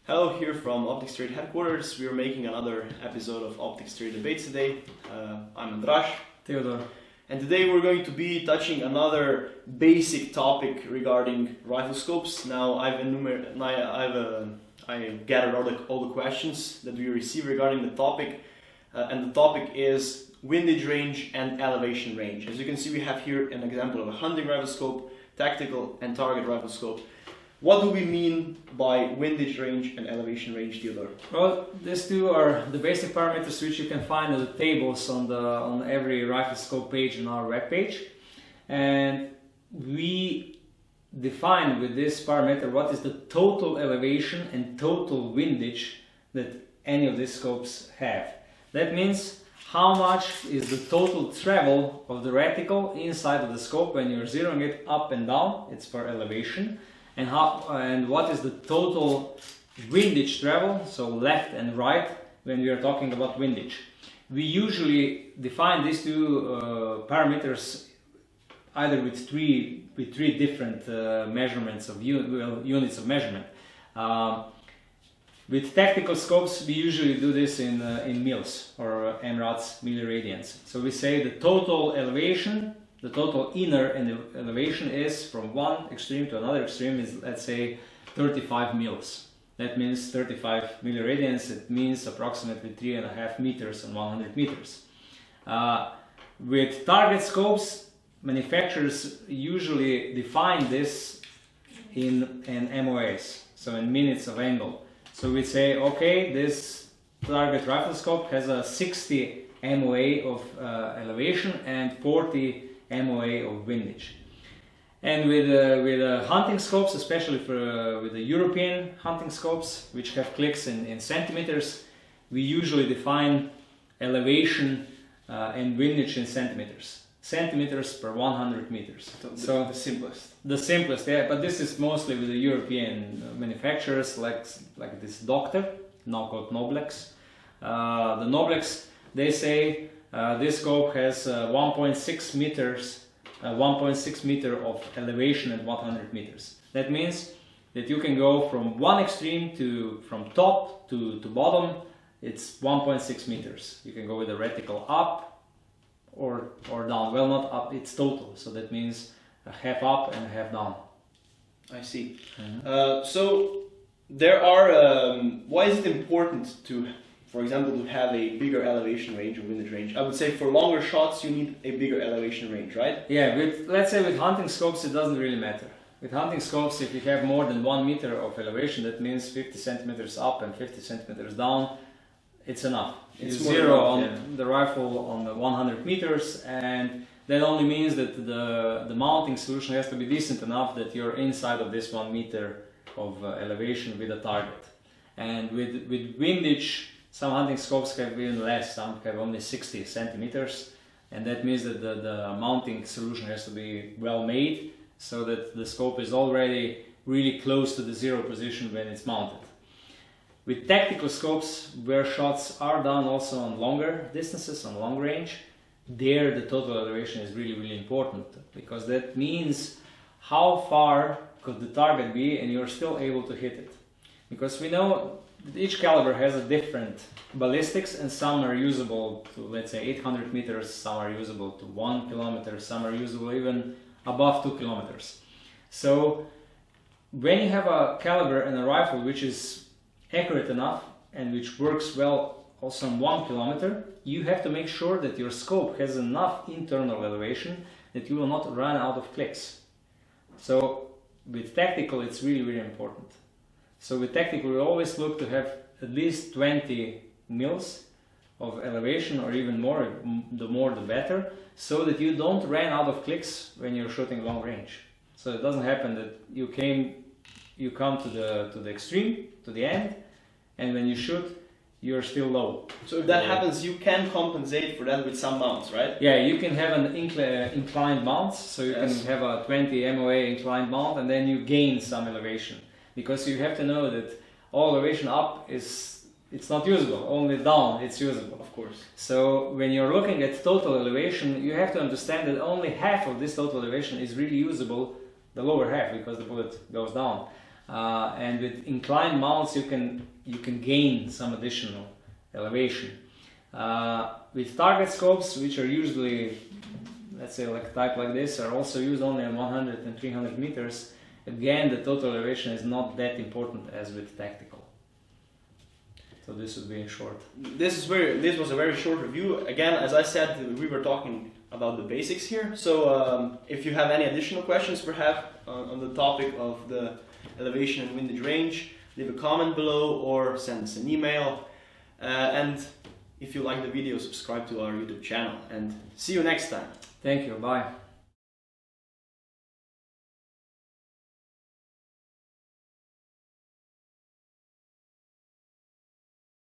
Hello, here from Optics Theory headquarters. We are making another episode of Optics Theory Debates today. I'm Andraš. Theodore. And today we're going to be touching another basic topic regarding rifle scopes. Now I gathered all the questions that we received regarding the topic, and the topic is windage range and elevation range. As you can see, we have here an example of a hunting rifle scope, tactical and target rifle scope. What do we mean by windage range and elevation range, Theodore? Well, these two are the basic parameters which you can find in the tables on every rifle scope page on our web page, and we define with this parameter what is the total elevation and total windage that any of these scopes have. That means how much is the total travel of the reticle inside of the scope when you're zeroing it up and down. It's for elevation. And what is the total windage travel, so left and right, when we are talking about windage. We usually define these two parameters either with three different measurements of units of measurement. With tactical scopes, we usually do this in mils or MRADs, milliradians. So we say the total elevation, the total inner elevation is from one extreme to another extreme is, let's say, 35 mils. That means 35 milliradians. It means approximately 3.5 meters on 100 meters. With target scopes, manufacturers usually define this in MOAs, so in minutes of angle. So we say, okay, this target rifle scope has a 60 MOA of elevation and 40 MOA of windage. And with hunting scopes, especially with the European hunting scopes, which have clicks in centimeters, we usually define elevation and windage in centimeters. Centimeters per 100 meters. So the simplest. The simplest, yeah. But this is mostly with the European manufacturers, like this Doctor, now called Noblex. The Noblex, they say this scope has 1.6 meters, 1.6 meter of elevation at 100 meters. That means that you can go from one extreme from top to bottom. It's 1.6 meters. You can go with the reticle up or down. Well, not up. It's total. So that means a half up and a half down. I see. Mm-hmm. So there are. Why is it important to, for example, to have a bigger elevation range or windage range? I would say for longer shots you need a bigger elevation range, right? Yeah, let's say with hunting scopes it doesn't really matter. With hunting scopes, if you have more than 1 meter of elevation, that means 50 centimeters up and 50 centimeters down, it's enough. It's zero on the rifle on the 100 meters, and that only means that the mounting solution has to be decent enough that you're inside of this 1 meter of elevation with a target. And with windage, some hunting scopes have even less, some have only 60 centimeters, and that means that the mounting solution has to be well made so that the scope is already really close to the zero position when it's mounted. With tactical scopes, where shots are done also on longer distances, on long range, there the total elevation is really important, because that means how far could the target be and you're still able to hit it. Because we know each caliber has a different ballistics, and some are usable to, let's say, 800 meters, some are usable to 1 kilometer, some are usable even above 2 kilometers. So when you have a caliber and a rifle which is accurate enough and which works well also on 1 kilometer, you have to make sure that your scope has enough internal elevation that you will not run out of clicks. So with tactical it's really important. So with tactical we always look to have at least 20 mils of elevation, or even more, the more the better, so that you don't run out of clicks when you're shooting long range. So it doesn't happen that you come to the extreme, to the end, and when you shoot you're still low. So if that happens, you can compensate for that with some mounts, right? Yeah, you can have an inclined mount, so you can have a 20 MOA inclined mount, and then you gain some elevation. Because you have to know that all elevation up it's not usable, only down it's usable. Of course. So when you're looking at total elevation, you have to understand that only half of this total elevation is really usable, the lower half, because the bullet goes down. and with inclined mounts you can gain some additional elevation. With target scopes, which are usually, let's say, like type like this, are also used only on 100 and 300 meters. Again, the total elevation is not that important as with tactical. So this would be in short. This was a very short review. Again, as I said, we were talking about the basics here. So if you have any additional questions perhaps on the topic of the elevation and windage range, leave a comment below or send us an email. And if you like the video, subscribe to our YouTube channel, and see you next time. Thank you, bye.